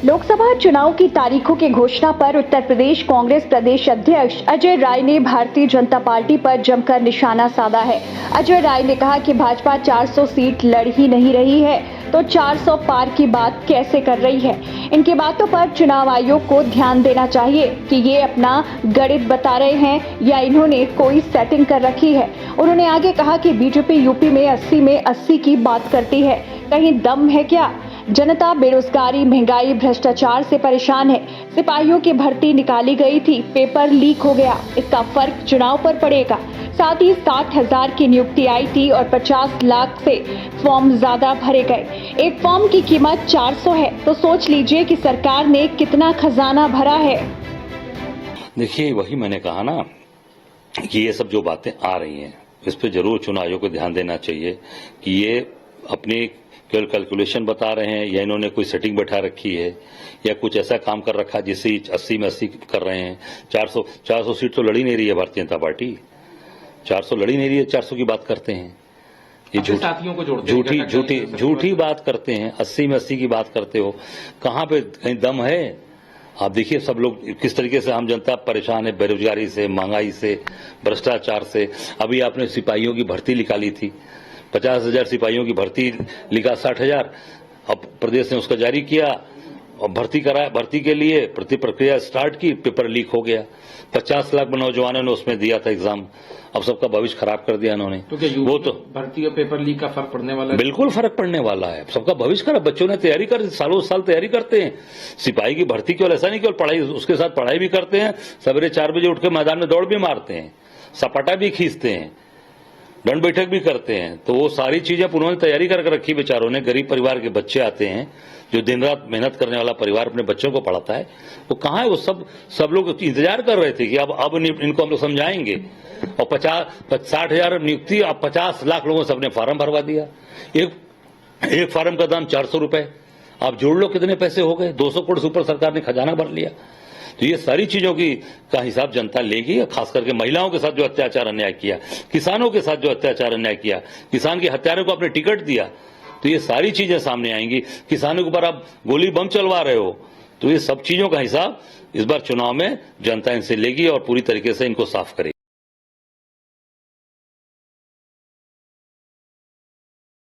लोकसभा चुनाव की तारीखों की घोषणा पर उत्तर प्रदेश कांग्रेस प्रदेश अध्यक्ष अजय राय ने भारतीय जनता पार्टी पर जमकर निशाना साधा है। अजय राय ने कहा कि भाजपा 400 सीट लड़ ही नहीं रही है तो 400 पार की बात कैसे कर रही है। इनकी बातों पर चुनाव आयोग को ध्यान देना चाहिए कि ये अपना गणित बता रहे हैं या इन्होंने कोई सेटिंग कर रखी है। उन्होंने आगे कहा कि बीजेपी यूपी में 80 की बात करती है, कहीं दम है क्या? जनता बेरोजगारी, महंगाई, भ्रष्टाचार से परेशान है। सिपाहियों की भर्ती निकाली गई थी, पेपर लीक हो गया, इसका फर्क चुनाव पर पड़ेगा। साथ ही 60,000 की नियुक्ति आई थी और 50 लाख से फॉर्म ज्यादा भरे गए। एक फॉर्म की कीमत 400 है, तो सोच लीजिए कि सरकार ने कितना खजाना भरा है। देखिए, वही मैंने कहा ना कि ये सब जो बातें आ रही हैं, इस पे जरूर चुनाव आयोग को ध्यान देना चाहिए कि ये अपनी केवल कैलकुलेशन बता रहे हैं या इन्होंने कोई सेटिंग बैठा रखी है या कुछ ऐसा काम कर रखा जिससे 80 में 80 कर रहे हैं। 400 सीट तो लड़ी नहीं रही है भारतीय जनता पार्टी, 400 लड़ी नहीं रही है, 400 की बात करते हैं। ये झूठी बात करते हैं। 80 में 80 की बात करते हो, कहां पे कहीं दम है? आप देखिए सब लोग किस तरीके से आम जनता परेशान है, बेरोजगारी से, महंगाई से, भ्रष्टाचार से। अभी आपने सिपाहियों की भर्ती निकाली थी, 50,000 सिपाहियों की भर्ती लिखा 60,000। अब प्रदेश ने उसका जारी किया और भर्ती के लिए प्रक्रिया स्टार्ट की, पेपर लीक हो गया। 50 लाख नौजवानों ने उसमें दिया था एग्जाम, अब सबका भविष्य खराब कर दिया इन्होंने। तो क्या वो तो भर्ती और पेपर लीक का फर्क पड़ने वाला है? बिल्कुल फर्क पड़ने वाला है, सबका भविष्य खराब। बच्चों ने तैयारी कर, सालों साल तैयारी करते हैं। सिपाही की भर्ती केवल ऐसा नहीं, केवल पढ़ाई, उसके साथ पढ़ाई भी करते हैं, सवेरे 4 बजे उठ के मैदान में दौड़ भी मारते हैं, सपाटा भी खींचते हैं, दंड बैठक भी करते हैं। तो वो सारी चीजें उन्होंने तैयारी करके रखी बेचारों ने। गरीब परिवार के बच्चे आते हैं, जो दिन रात मेहनत करने वाला परिवार अपने बच्चों को पढ़ाता है, वो कहाँ है? वो सब लोग इंतजार कर रहे थे कि अब इनको हम लोग समझाएंगे। और 60,000 नियुक्ति, अब 50 लाख लोगों से अपने फार्म भरवा दिया। एक फार्म का दाम 400 रुपए, आप जोड़ लो कितने पैसे हो गए? 200 करोड़ से ऊपर सरकार ने खजाना भर लिया। तो ये सारी चीजों का हिसाब जनता लेगी। खास करके महिलाओं के साथ जो अत्याचार अन्याय किया, किसानों के साथ जो अत्याचार अन्याय किया, किसान के हत्यारों को आपने टिकट दिया, तो ये सारी चीजें सामने आएंगी। किसानों के ऊपर आप गोली बम चलवा रहे हो, तो ये सब चीजों का हिसाब इस बार चुनाव में जनता इनसे लेगी और पूरी तरीके से इनको साफ करेगी।